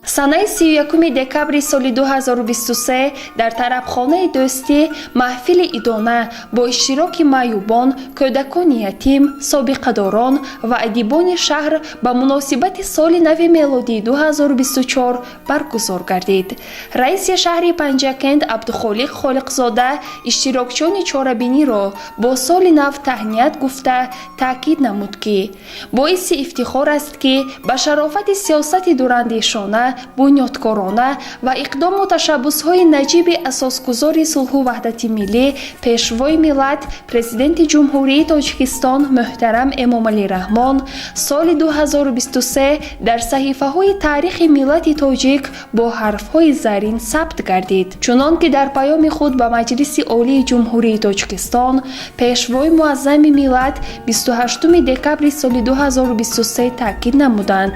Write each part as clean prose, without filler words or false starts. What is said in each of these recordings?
санаи 31 декабри соли 2023 дар тарабхонаи дӯстӣ маҳфили идона бо иштироки маъюбон, кӯдакони ятим, собиқадорон ва адибони шаҳр ба муносибати соли нави мелодии 2024 баргузор гардид. раиси шаҳри Панҷакент Абдухолиқ Холиқзода иштирокчиёни чорабиниро бо соли нав таҳният гуфта таъкид намуд ки боиси ифтихор аст ки ба шарофати сиёсати дурандешона, бунёдкорона ва иқдому ташаббусҳои наҷиби асосгузори сулҳу ваҳдати миллӣ пешвои миллат президенти ҷумҳурии Тоҷикистон муҳтарам Эмомалӣ Раҳмон соли 2023 дар саҳифаҳои таърихи миллати тоҷик бо ҳарфҳои заррин сабт гардид. чунон ки дар паёми худ ба Маҷлиси Олии Ҷумҳурии Тоҷикистон пешвои муаззами миллат 28 декабри соли 2023 таъкид намуданд.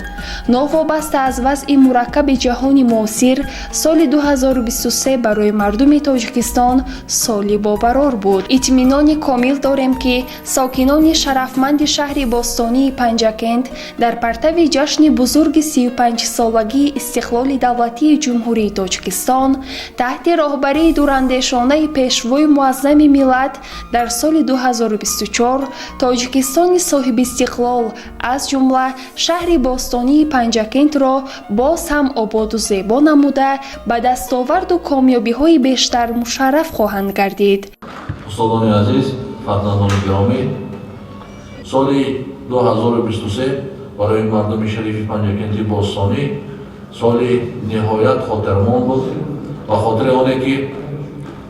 новобаста аз вазъи мураккаби ҷаҳони муосир соли 2023 барои мардуми Тоҷикистон соли бобарор буд. итминони комил дорем ки сокинони шарафманди шаҳри бостонии Панҷакент дар партави ҷашни бузурги 35-солагии истиқлоли давлатии Ҷумҳурии Тоҷикистон таҳти роҳбарии дурандешонаи пешвои муаззами миллат дар соли 2024 Тоҷикистони соҳиби истиқлол аз ҷумла шаҳри бостонии Панҷакентро боз ҳам ободу зебо намуда ба дастоварду комёбиҳои бештар мушарраф хоҳанд гардид. устодони азиз, фарзандони гиромӣ, соли 2023 барои мардуми шарифи Панҷакенти бостонӣ соли ниҳоят хотирмон буд. ба хотири оне ки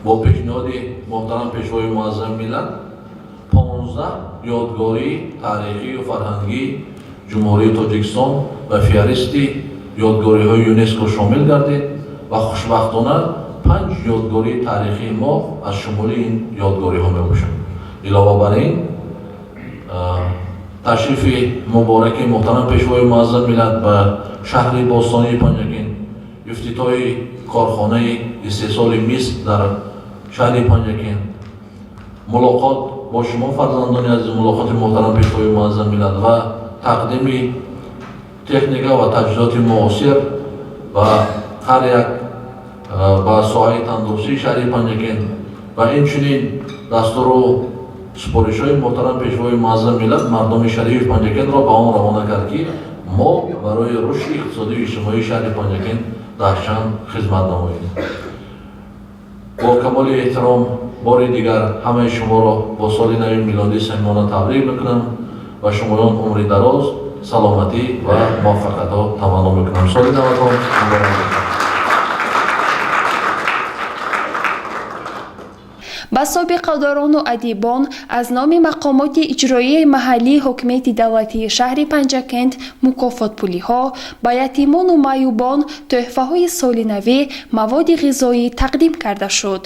бо пешниҳоди муҳтарам пешвои муаззами миллат 15 ёдгории таърихию фарҳангии ҷумҳурии Тоҷикистон ба фиҳристи ёдгориҳои ЮНЕСКО шомил гардид ва хушбахтона 5 ёдгории таърихии мо аз шумоли ин ёдгориҳо мебошад. илова бар ин ташрифи мубораки муҳтарам пешвои муаззами миллат ба шаҳри бостонии Панҷакент, ифтитоҳи корхонаи истеҳсоли миск дар шаҳри Панҷакент, мулоқот бо шумо фарзандони азиз, мулоқоти муҳтарам пешвои муаззами миллат ва тақдими техника ва таҷҳизоти муосир ва ҳар як ба соҳаи тандурустии шаҳри Панҷакент ва инчунин дастуру супоришҳои муҳтарам пешвои муаззами миллат мардуми шарифи Панҷакентро ба он равона кард ки мо барои рушди иқтисодию иҷтимоии шаҳри Панҷакент даҳшанд хизмат намоем. бо камоли эҳтиром бори дигар ҳамаи шуморо бо соли нави милодӣ самимона табрик мекунам ва шумоён умри дароз, саломатӣ ва муваффақиятҳо таманно мекунам. соли наvatон муборак бошад. ба собиқадорону адибон аз номи мақомоти иҷроии маҳаллии ҳокимияти давлатии шаҳри Панҷакент мукофотпулиҳо, ба ятимону маъюбон тӯҳфаҳои соли навӣ маводи ғизоӣ тақдим карда шуд.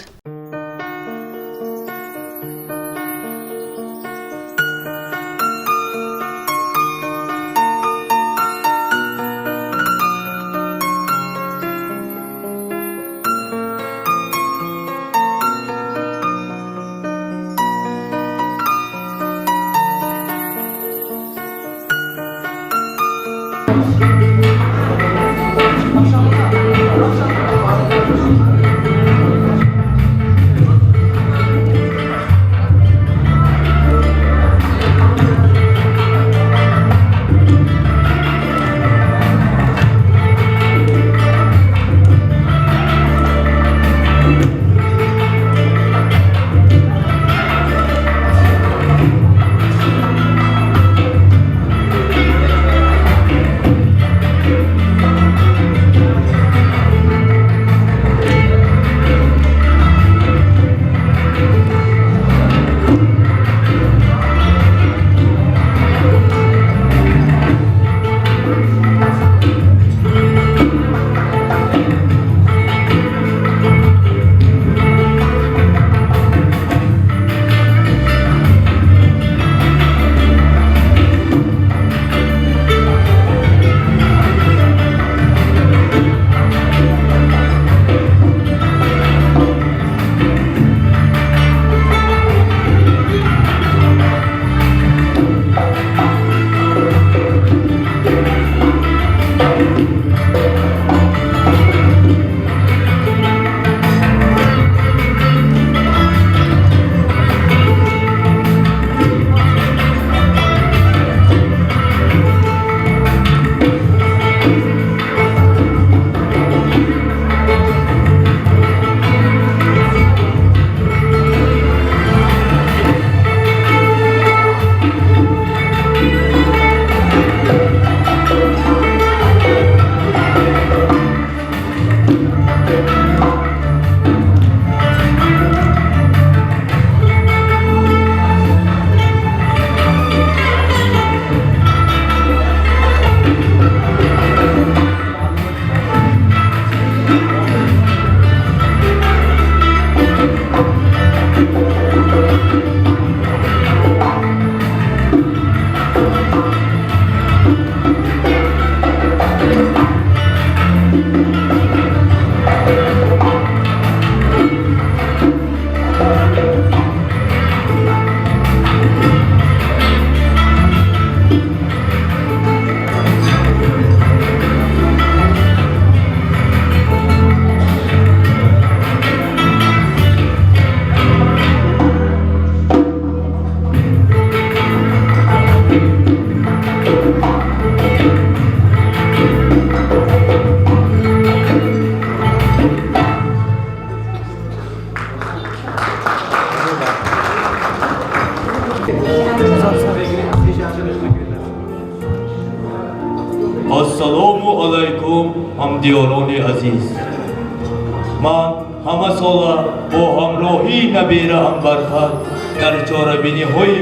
ассалому алайкум ҳамдиёрони азиз. ман ҳама сола бо ҳамроҳии набераам барфат дар чорабиниҳои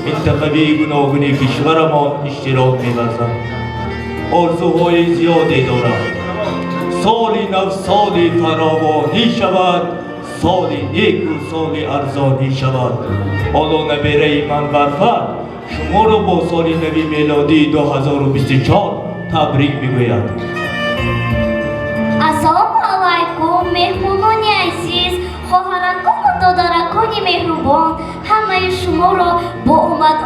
минтақавии гуногуни кишварамон иштирок мебарзам. орзуҳои зиёде дорам. соли нав соли фаровонӣ шавад, соли неку соли арзонӣ шавад. ҳоло набераи ман барфат шуморо бо соли нави мелодии 2024 табрик мегӯяд. Ассалому алайкум меҳмонони азиз, хоҳаракону додаракони меҳрубон, ҳамаи шуморо бо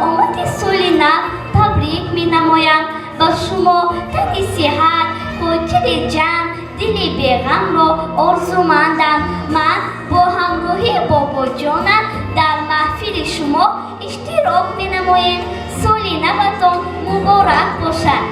омади соли нав табрик менамоям. ба шумо тани сиҳат, хотири ҷамъ, дили беғамро орзумандам. ман бо ҳамроҳии бобоҷонам дар маҳфили шумо иштирок менамоем. соли наватон муборак бошад.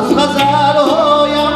از غزلهایم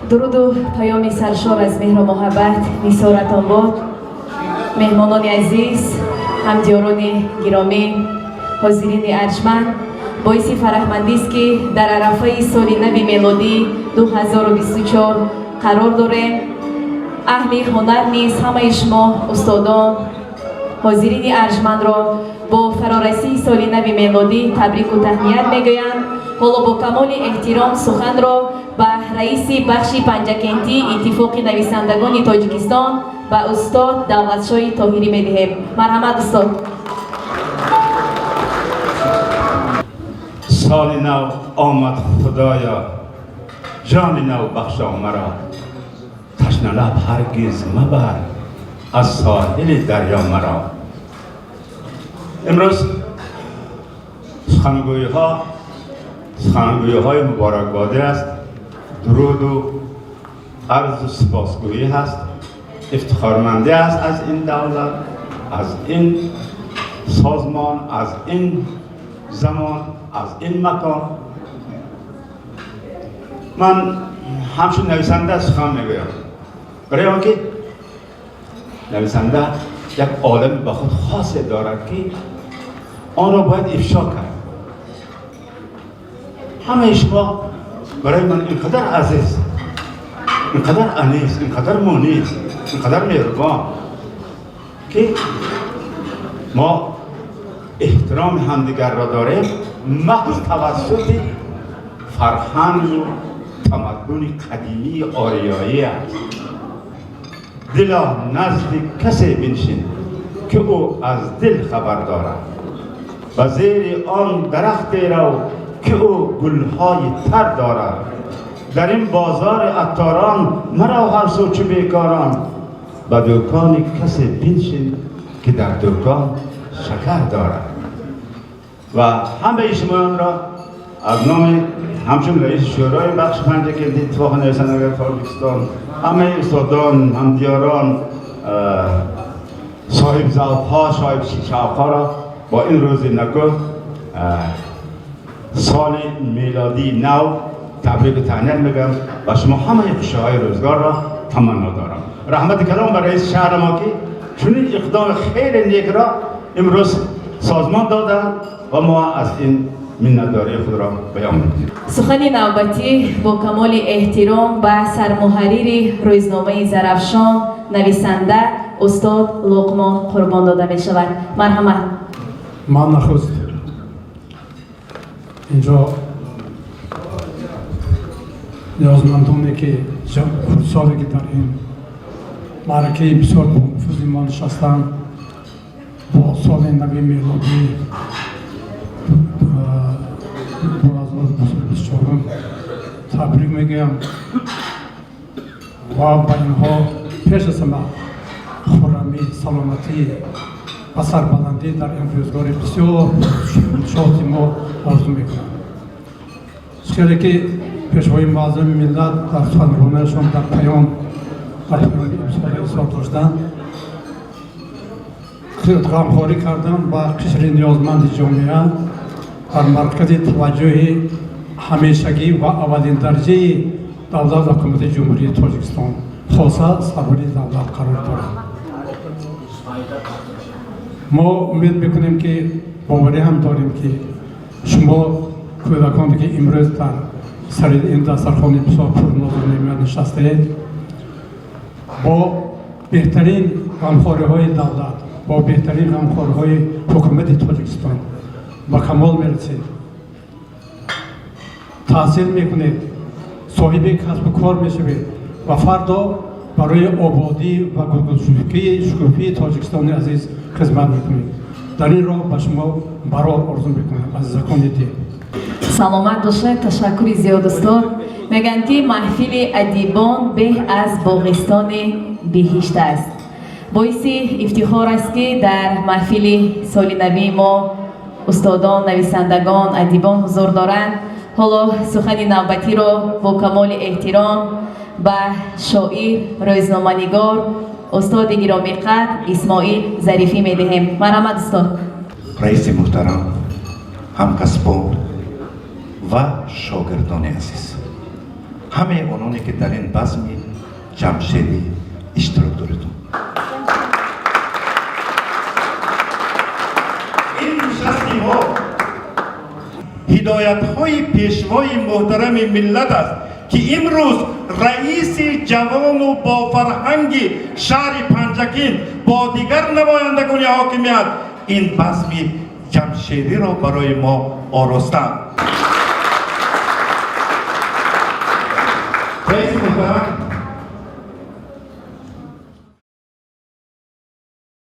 درود و پیام سرشار از مهر و محبت میسارتان باد. مهمانان عزیز، همدیاران گرامی، حاضرین ارجمند، باعث فرحمندی است که در عرفه سال نو میلادی 2024 قرار داریم. اهل هنر نیز همه شما استادان، حاضرین ارجمند را با فرارسی سال نو میلادی تبریک و تهنیت میگویند. حالا با کمال احترام سخن را به رئیس بخش پنجکنتی اتفاق نویسندگان تاجیکستان و استاد دولتشاه طاهری میدهیم. مرحمت استاد. سال نو آمد خدایا، جان نو بخشا مرا. تشنه لب هرگز مبر از ساحل دریا مرا. امروز سخنگوی های مبارکباده است، درود و عرض و سپاسگویی هست، افتخارمندی است از این دولت، از این سازمان، از این زمان، از این مکان. من همچون نویسنده سخن میگویم، برای آنکه نویسنده یک عالم به خود خاصی دارد که آن را باید افشا کرد. همه شما برای من اینقدر عزیز، اینقدر انیس، اینقدر مونیس، اینقدر مهربان که ما احترام همدیگر را داریم محض توسط فرهنگ و تمدن قدیمی آریایی است. دلا نزد کسی بنشین که او از دل خبر دارد و زیر آن درختی رو که او گلهای تر دارد. در این بازار عطاران مرا هر سو چه بیکاران، به دکان کسی بنشین که در دکان شکر دارد. و همه شما را از نام همچون رئیس شورای بخش پنجکین اتفاق نویسندگان تاجیکستان، همه استادان، همدیاران، صاحب ذوق‌ها، صاحب شوق‌ها را با این روز نکو سال میلادی نو تبریک و تهنیت میگم و شما همه خوشی‌های روزگار را تمنا دارم. رحمت کلام بر رئیس شهر ما که چنین اقدام خیلی نیک را امروز سازمان دادن و ما از این منتداری خود را بیان می‌کنیم. سخن نوبتی با کمال احترام به سرمحرر روزنامه زرافشان نویسنده استاد لقمان قربان داده می شود. مرحمت. من نخست اینجا نیازمندانی که خردسالی که در این معرکه بسیار با نفوذی ما نشستند با سال نوی میلادی 2024 تبریک میگم و با اینها پیش از همه خرمی، سلامتی و سربلندی در این روزگار بسیار شادی ما آرزو میکنم. خیلی که پیشوای معظم ملت در سخنرانیشان در پیام اظهار داشتند، غمخواری کردن با قشر نیازمند جامعه در مرکز توجه همیشگی و اولین درجه دولت حکومت جمهوری تاجیکستان خاصه سربری دولت قرار دارد. ما امید میکنیم که باوری هم داریم که شما کودکانی که امروز در سر این دسترخوان بسیار پرناز و نعمت نشسته‌اید با بهترین غمخوری‌های دولت، با بهترین غمخوری‌های حکومت تاجیکستان با کمال میرسید. تحصیل میکنید، صاحب کسب و کار میشوید و فردا برای آبادی و شکوفایی تاجیکستان عزیز خدمت میکنید. در این راه به شما برای آرزو میکنم عزیزان دید. سلامت باشید. تشکر زیاد استاد. میگن که محفل ادیبان به از باغستان بهشت است. باعث افتخار است که در محفل سال نوی ما استادان، نویسندگان، ادیبان حضور دارند. حالا سخن نوبتی را با کمال احترام به شاعر، روزنامه‌نگار، استاد گرامی قدر اسماعیل ظریفی می‌دهیم. مرحمت استاد. رئیس محترم، همکسبان و شاگردان عزیز، همه آنانی که در این بزم جمشیدی اشتراک دارید. این نشستی ها هدایت های پیشوای محترم ملت است که امروز رئیس جوان و با فرهنگ شهر پنجکین با دیگر نمایندگان حاکمیت این بزم جمشیدی را برای ما آراستند.